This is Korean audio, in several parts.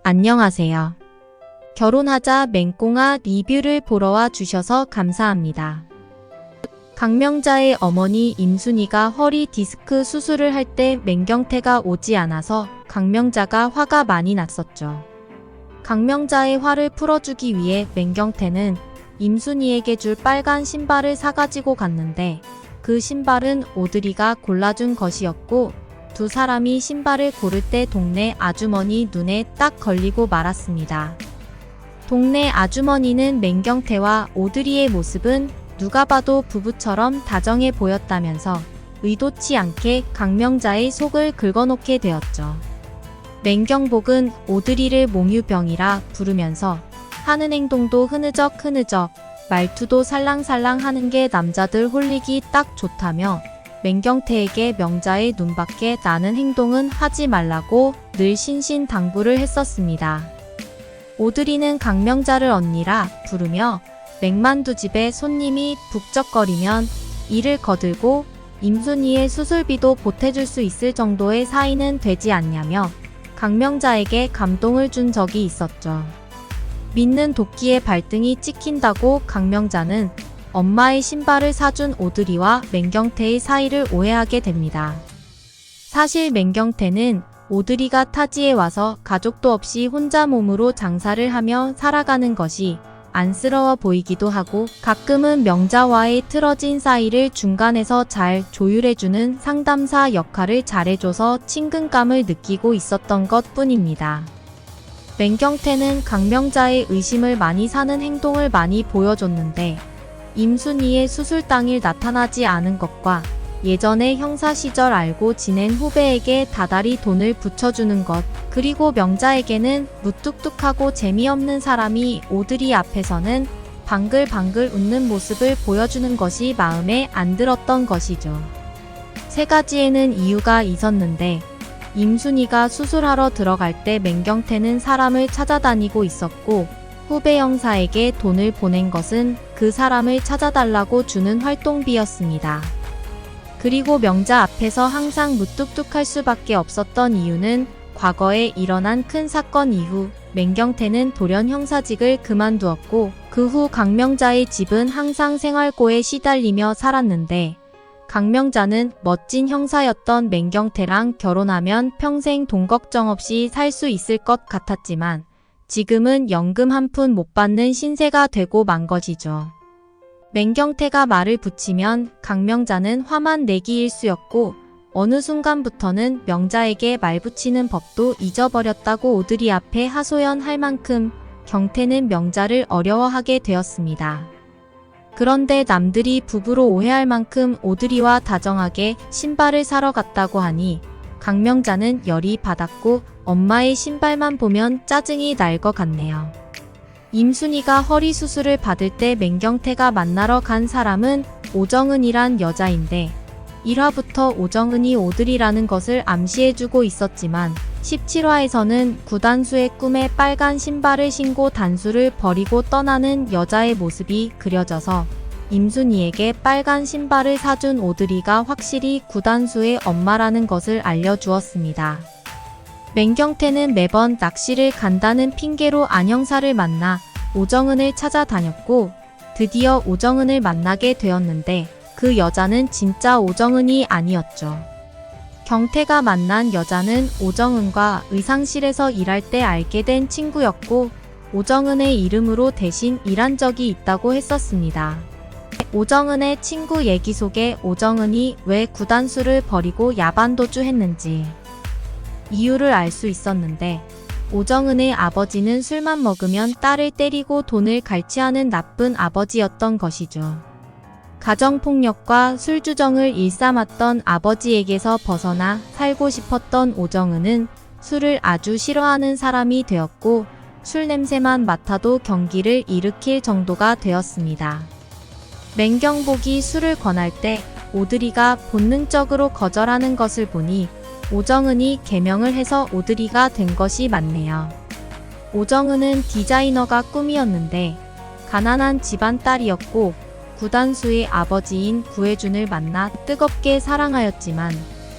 안녕하세요. 결혼하자 맹꽁아 리뷰를 보러 와 주셔서 감사합니다. 강명자의 어머니 임순희가 허리 디스크 수술을 할 때 맹경태가 오지 않아서 강명자가 화가 많이 났었죠. 강명자의 화를 풀어주기 위해 맹경태는 임순희에게 줄 빨간 신발을 사가지고 갔는데 그 신발은 오드리가 골라준 것이었고 두 사람이 신발을 고를 때 동네 아주머니 눈에 딱 걸리고 말았습니다. 동네 아주머니는 맹경태와 오드리의 모습은 누가 봐도 부부처럼 다정해 보였다면서 의도치 않게 강명자의 속을 긁어놓게 되었죠. 맹경복은 오드리를 몽유병이라 부르면서 하는 행동도 흐느적 말투도 살랑살랑 하는 게 남자들 홀리기 딱 좋다며 맹경태에게 명자의 눈밖에 나는 행동은 하지 말라고 늘 신신당부를 했었습니다. 오드리는 강명자를 언니라 부르며 맥만두집에 손님이 북적거리면 이를 거들고 임순희의 수술비도 보태줄 수 있을 정도의 사이는 되지 않냐며 강명자에게 감동을 준 적이 있었죠. 믿는 도끼의 발등이 찍힌다고 강명자는 엄마의 신발을 사준 오드리와 맹경태의 사이를 오해하게 됩니다. 사실 맹경태는 오드리가 타지에 와서 가족도 없이 혼자 몸으로 장사를 하며 살아가는 것이 안쓰러워 보이기도 하고 가끔은 명자와의 틀어진 사이를 중간에서 잘 조율해주는 상담사 역할을 잘해줘서 친근감을 느끼고 있었던 것 뿐입니다. 맹경태는 강명자의 의심을 많이 사는 행동을 많이 보여줬는데 임순희의 수술 당일 나타나지 않은 것과 예전에 형사 시절 알고 지낸 후배에게 다달이 돈을 붙여주는 것, 그리고 명자에게는 무뚝뚝하고 재미없는 사람이 오드리 앞에서는 방글방글 웃는 모습을 보여주는 것이 마음에 안 들었던 것이죠. 세 가지에는 이유가 있었는데 임순희가 수술하러 들어갈 때 맹경태는 사람을 찾아다니고 있었고 후배 형사에게 돈을 보낸 것은 그 사람을 찾아달라고 주는 활동비였습니다. 그리고 명자 앞에서 항상 무뚝뚝할 수밖에 없었던 이유는 과거에 일어난 큰 사건 이후 맹경태는 돌연 형사직을 그만두었고 그 후 강명자의 집은 항상 생활고에 시달리며 살았는데 강명자는 멋진 형사였던 맹경태랑 결혼하면 평생 돈 걱정 없이 살 수 있을 것 같았지만 지금은 연금 한 푼 못 받는 신세가 되고 만 것이죠. 맹경태가 말을 붙이면 강명자는 화만 내기 일쑤였고 어느 순간부터는 명자에게 말 붙이는 법도 잊어버렸다고 오드리 앞에 하소연할 만큼 경태는 명자를 어려워하게 되었습니다. 그런데 남들이 부부로 오해할 만큼 오드리와 다정하게 신발을 사러 갔다고 하니 강명자는 열이 받았고 엄마의 신발만 보면 짜증이 날 것 같네요. 임순희가 허리 수술을 받을 때 맹경태가 만나러 간 사람은 오정은이란 여자인데 1화부터 오정은이 오드리라는 것을 암시해주고 있었지만 17화에서는 구단수의 꿈에 빨간 신발을 신고 단수를 버리고 떠나는 여자의 모습이 그려져서 임순희에게 빨간 신발을 사준 오드리가 확실히 구단수의 엄마라는 것을 알려주었습니다. 맹경태는 매번 낚시를 간다는 핑계로 안형사를 만나 오정은을 찾아다녔고 드디어 오정은을 만나게 되었는데 그 여자는 진짜 오정은이 아니었죠. 경태가 만난 여자는 오정은과 의상실에서 일할 때 알게 된 친구였고 오정은의 이름으로 대신 일한 적이 있다고 했었습니다. 오정은의 친구 얘기 속에 오정은이 왜 구단수를 버리고 야반도주 했는지 이유를 알 수 있었는데 오정은의 아버지는 술만 먹으면 딸을 때리고 돈을 갈취하는 나쁜 아버지였던 것이죠. 가정폭력과 술주정을 일삼았던 아버지에게서 벗어나 살고 싶었던 오정은은 술을 아주 싫어하는 사람이 되었고 술 냄새만 맡아도 경기를 일으킬 정도가 되었습니다. 맹경복이 술을 권할 때 오드리가 본능적으로 거절하는 것을 보니 오정은이 개명을 해서 오드리가 된 것이 맞네요. 오정은은 디자이너가 꿈이었는데 가난한 집안 딸이었고 구단수의 아버지인 구혜준을 만나 뜨겁게 사랑하였지만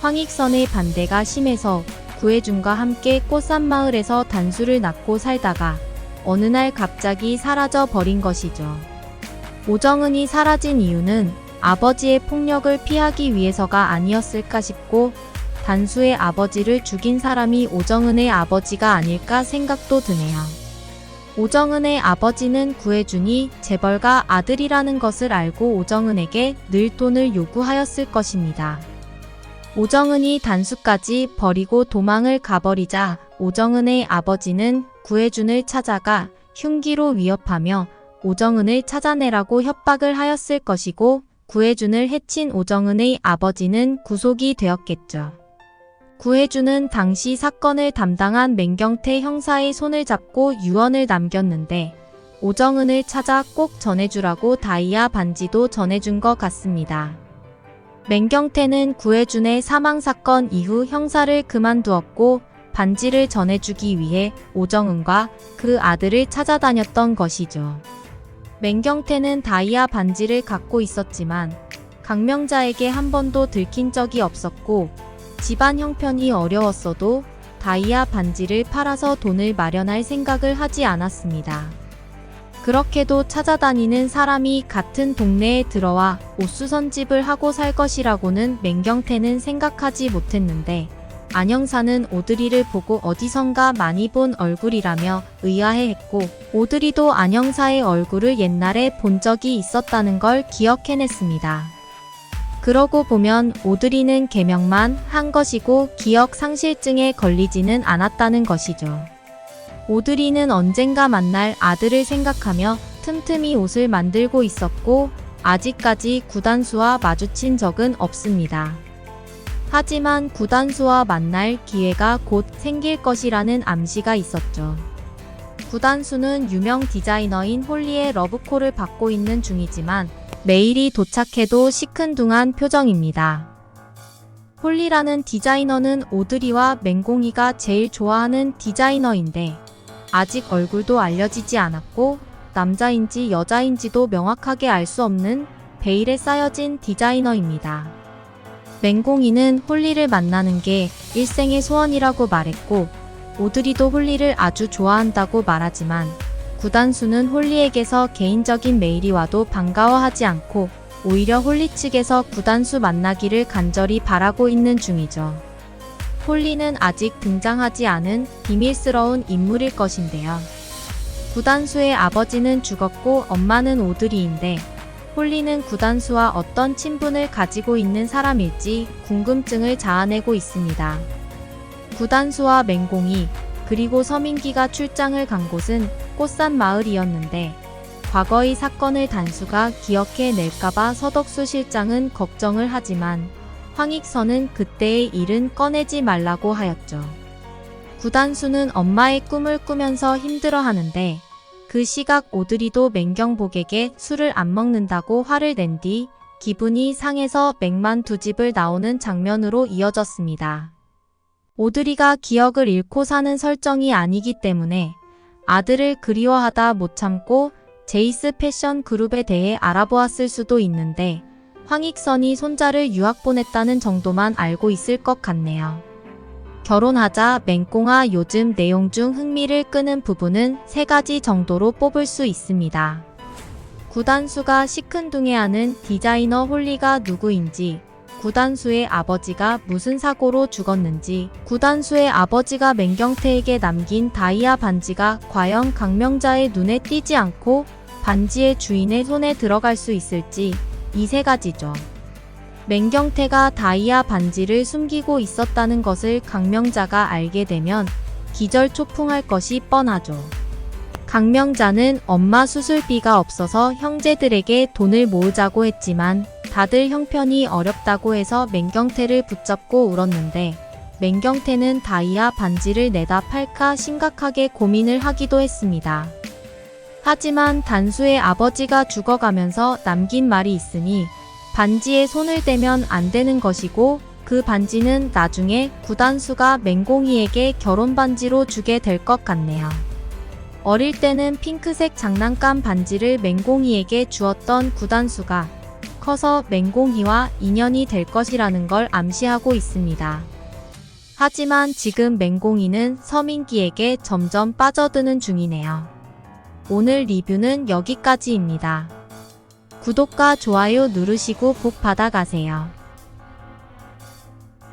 황익선의 반대가 심해서 구혜준과 함께 꽃산마을에서 단수를 낳고 살다가 어느 날 갑자기 사라져 버린 것이죠. 오정은이 사라진 이유는 아버지의 폭력을 피하기 위해서가 아니었을까 싶고 단수의 아버지를 죽인 사람이 오정은의 아버지가 아닐까 생각도 드네요. 오정은의 아버지는 구혜준이 재벌가 아들이라는 것을 알고 오정은에게 늘 돈을 요구하였을 것입니다. 오정은이 단수까지 버리고 도망을 가버리자 오정은의 아버지는 구혜준을 찾아가 흉기로 위협하며 오정은을 찾아내라고 협박을 하였을 것이고 구혜준을 해친 오정은의 아버지는 구속이 되었겠죠. 구혜준은 당시 사건을 담당한 맹경태 형사의 손을 잡고 유언을 남겼는데 오정은을 찾아 꼭 전해주라고 다이아 반지도 전해준 것 같습니다. 맹경태는 구혜준의 사망사건 이후 형사를 그만두었고 반지를 전해주기 위해 오정은과 그 아들을 찾아다녔던 것이죠. 맹경태는 다이아 반지를 갖고 있었지만 강명자에게 한 번도 들킨 적이 없었고 집안 형편이 어려웠어도 다이아 반지를 팔아서 돈을 마련할 생각을 하지 않았습니다. 그렇게도 찾아다니는 사람이 같은 동네에 들어와 옷수선집을 하고 살 것이라고는 맹경태는 생각하지 못했는데 안 형사는 오드리를 보고 어디선가 많이 본 얼굴이라며 의아해했고 오드리도 안 형사의 얼굴을 옛날에 본 적이 있었다는 걸 기억해냈습니다. 그러고 보면 오드리는 개명만 한 것이고 기억 상실증에 걸리지는 않았다는 것이죠. 오드리는 언젠가 만날 아들을 생각하며 틈틈이 옷을 만들고 있었고 아직까지 구단수와 마주친 적은 없습니다. 하지만 구단수와 만날 기회가 곧 생길 것이라는 암시가 있었죠. 구단수는 유명 디자이너인 홀리의 러브콜을 받고 있는 중이지만 메일이 도착해도 시큰둥한 표정입니다. 홀리라는 디자이너는 오드리와 맹공이가 제일 좋아하는 디자이너인데 아직 얼굴도 알려지지 않았고 남자인지 여자인지도 명확하게 알 수 없는 베일에 쌓여진 디자이너입니다. 맹공이는 홀리를 만나는 게 일생의 소원이라고 말했고 오드리도 홀리를 아주 좋아한다고 말하지만 구단수는 홀리에게서 개인적인 메일이 와도 반가워하지 않고 오히려 홀리 측에서 구단수 만나기를 간절히 바라고 있는 중이죠. 홀리는 아직 등장하지 않은 비밀스러운 인물일 것인데요. 구단수의 아버지는 죽었고 엄마는 오드리인데 홀리는 구단수와 어떤 친분을 가지고 있는 사람일지 궁금증을 자아내고 있습니다. 구단수와 맹공이 그리고 서민기가 출장을 간 곳은 꽃산마을이었는데 과거의 사건을 단수가 기억해낼까봐 서덕수 실장은 걱정을 하지만 황익선은 그때의 일은 꺼내지 말라고 하였죠. 구단수는 엄마의 꿈을 꾸면서 힘들어하는데 그 시각 오드리도 맹경복에게 술을 안 먹는다고 화를 낸 뒤 기분이 상해서 맥만 두 집을 나오는 장면으로 이어졌습니다. 오드리가 기억을 잃고 사는 설정이 아니기 때문에 아들을 그리워하다 못 참고 제이스 패션 그룹에 대해 알아보았을 수도 있는데 황익선이 손자를 유학 보냈다는 정도만 알고 있을 것 같네요. 결혼하자 맹꽁아 요즘 내용 중 흥미를 끄는 부분은 3가지 정도로 뽑을 수 있습니다. 구단수가 시큰둥해하는 디자이너 홀리가 누구인지, 구단수의 아버지가 무슨 사고로 죽었는지, 구단수의 아버지가 맹경태에게 남긴 다이아 반지가 과연 강명자의 눈에 띄지 않고 반지의 주인의 손에 들어갈 수 있을지, 이 3가지죠. 맹경태가 다이아 반지를 숨기고 있었다는 것을 강명자가 알게 되면 기절초풍할 것이 뻔하죠. 강명자는 엄마 수술비가 없어서 형제들에게 돈을 모으자고 했지만 다들 형편이 어렵다고 해서 맹경태를 붙잡고 울었는데 맹경태는 다이아 반지를 내다 팔까 심각하게 고민을 하기도 했습니다. 하지만 단수의 아버지가 죽어가면서 남긴 말이 있으니 반지에 손을 대면 안 되는 것이고 그 반지는 나중에 구단수가 맹공이에게 결혼 반지로 주게 될 것 같네요. 어릴 때는 핑크색 장난감 반지를 맹공이에게 주었던 구단수가 커서 맹공이와 인연이 될 것이라는 걸 암시하고 있습니다. 하지만 지금 맹공이는 서민기에게 점점 빠져드는 중이네요. 오늘 리뷰는 여기까지입니다. 구독과 좋아요 누르시고 복 받아가세요.